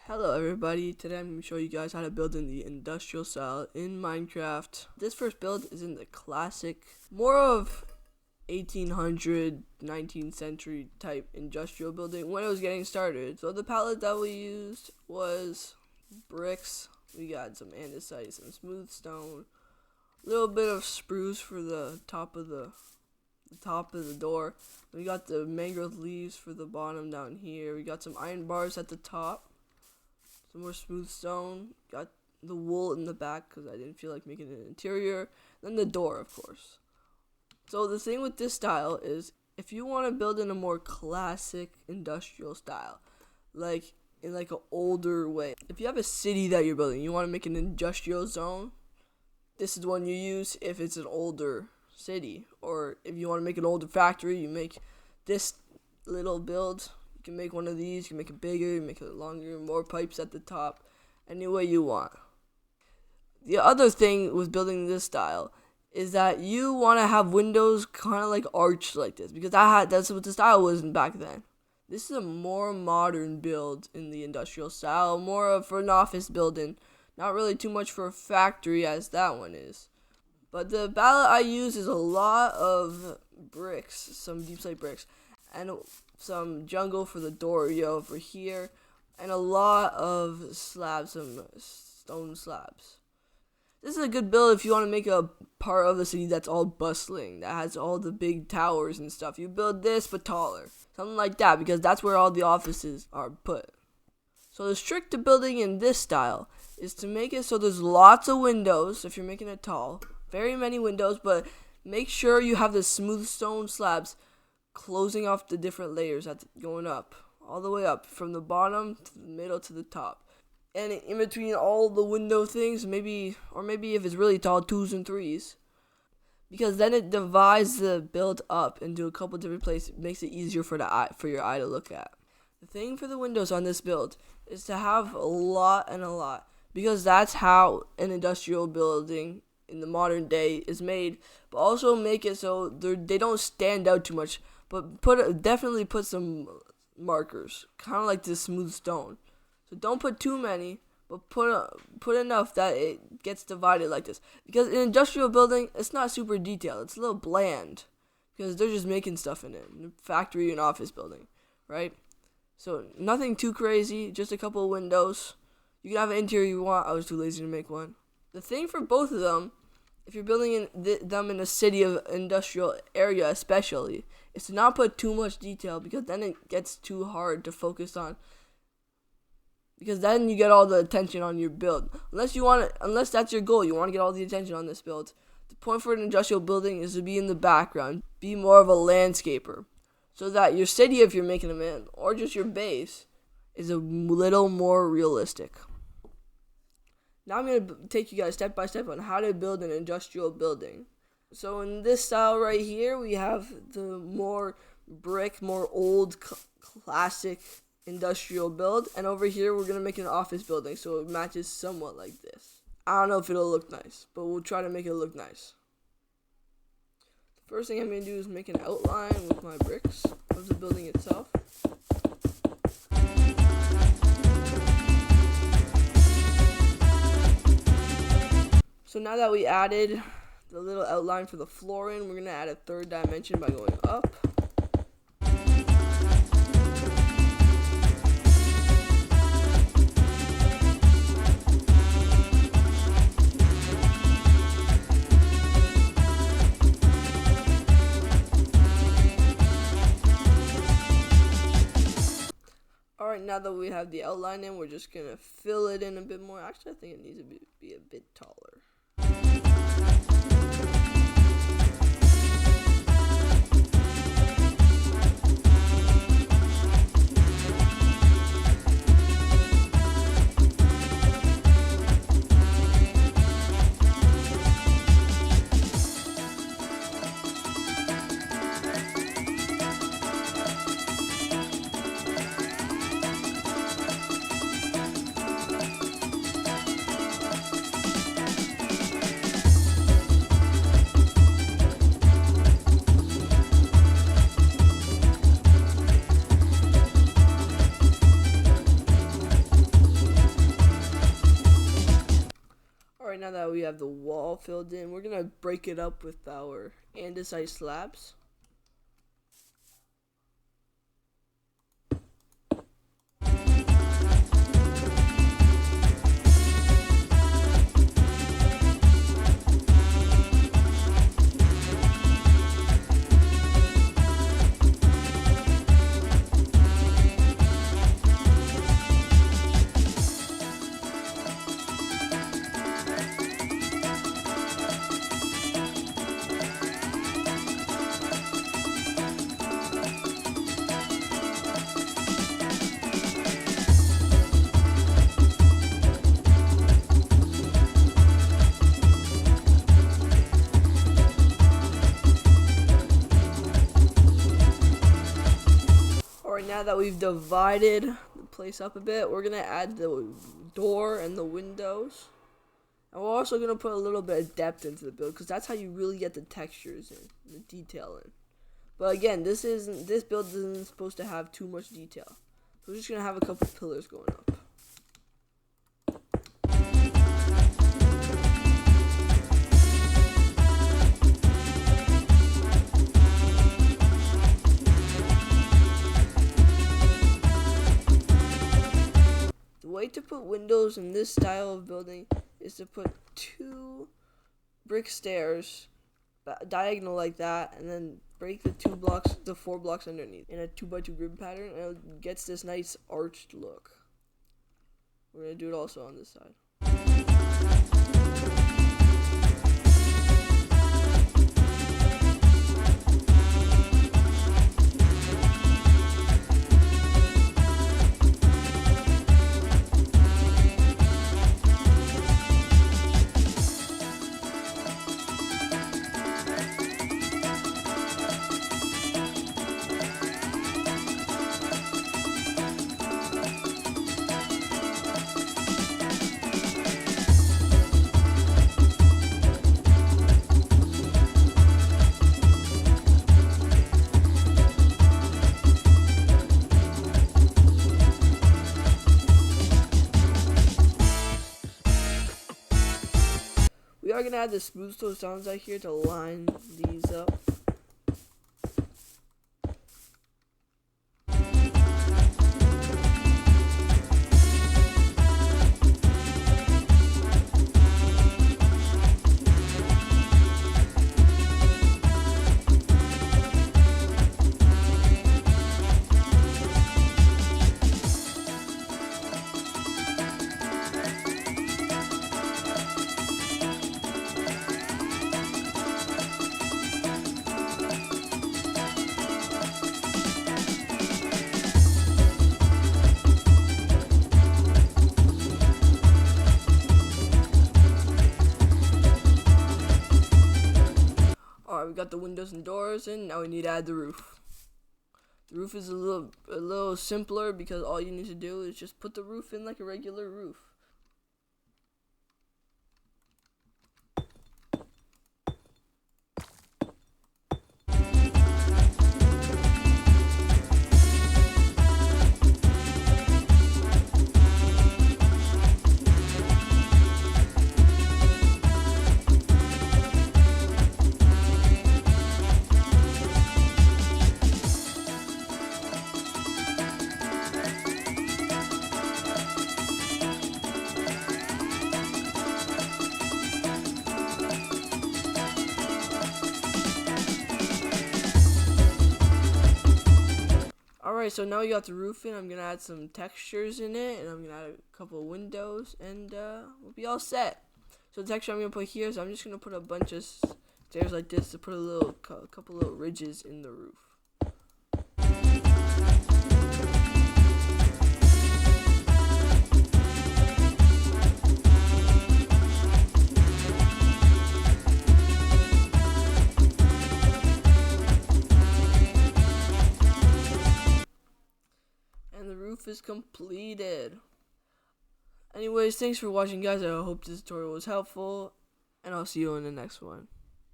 Hello everybody, today I'm going to show you guys how to build in the industrial style in Minecraft. This first build is in the classic, more of 1800, 19th century type industrial building when it was getting started. So the palette that we used was bricks, we got some andesite, some smooth stone, a little bit of spruce for the top of the door. We got the mangrove leaves for the bottom down here. We got some iron bars at the top. Some more smooth stone. Got the wool in the back because I didn't feel like making an interior. Then the door, of course. So the thing with this style is if you want to build in a more classic industrial style, like in like an older way. If you have a city that you're building, you want to make an industrial zone, this is the one you use if it's an older city. Or if you want to make an older factory, you make this little build. You can make one of these, you can make it bigger, you make it longer, more pipes at the top, any way you want. The other thing with building this style is that you want to have windows kind of like arched like this, because that's what the style was back then. This is a more modern build in the industrial style, more of for an office building, not really too much for a factory as that one is. But the palette I use is a lot of bricks, some deep slate bricks, and some jungle for the door over here, and a lot of slabs, some stone slabs. This is a good build if you want to make a part of the city that's all bustling, that has all the big towers and stuff. You build this but taller, something like that, because that's where all the offices are put. So the trick to building in this style is to make it so there's lots of windows if you're making it tall, very many windows, but make sure you have the smooth stone slabs closing off the different layers going up, all the way up, from the bottom to the middle to the top. And in between all the window things, maybe if it's really tall, 2s and 3s. Because then it divides the build up into a couple different places. It makes it easier for your eye to look at. The thing for the windows on this build is to have a lot and a lot. Because that's how an industrial building in the modern day is made. But also make it so they don't stand out too much. But definitely put some markers, kind of like this smooth stone. So don't put too many, but put enough that it gets divided like this. Because in industrial building, it's not super detailed. It's a little bland, because they're just making stuff in it. In a factory and office building, right? So nothing too crazy, just a couple of windows. You can have an interior you want. I was too lazy to make one. The thing for both of them, if you're building them in a city of industrial area especially, is to not put too much detail, because then it gets too hard to focus on. Because then you get all the attention on your build. Unless that's your goal, you want to get all the attention on this build. The point for an industrial building is to be in the background, be more of a landscaper, so that your city, if you're making them in, or just your base, is a little more realistic. Now I'm going to take you guys step by step on how to build an industrial building. So in this style right here, we have the more brick, more old, classic industrial build. And over here, we're going to make an office building, so it matches somewhat like this. I don't know if it'll look nice, but we'll try to make it look nice. The first thing I'm going to do is make an outline with my bricks of the building itself. So now that we added the little outline for the flooring, we're going to add a third dimension by going up. Alright, now that we have the outline in, we're just going to fill it in a bit more. Actually, I think it needs to be a bit taller. now that we have the wall filled in, we're gonna break it up with our andesite slabs. Alright, now that we've divided the place up a bit, we're gonna add the door and the windows. And we're also gonna put a little bit of depth into the build, because that's how you really get the textures in, the detail in. But again, this build isn't supposed to have too much detail. So we're just gonna have a couple pillars going up. The way to put windows in this style of building is to put 2 brick stairs diagonal like that, and then break the 4 blocks underneath in a 2x2 grid pattern, and it gets this nice arched look. We're gonna do it also on this side. We are gonna add the smooth toe sounds out here to line these up. Alright, we got the windows and doors in. Now we need to add the roof. The roof is a little simpler, because all you need to do is just put the roof in like a regular roof. Alright, so now we got the roof in. I'm gonna add some textures in it, and I'm gonna add a couple of windows, and we'll be all set. So the texture I'm gonna put here is I'm just gonna put a bunch of stairs like this to put a couple little ridges in the roof. Is completed. Anyways, thanks for watching, guys. I hope this tutorial was helpful, and I'll see you in the next one.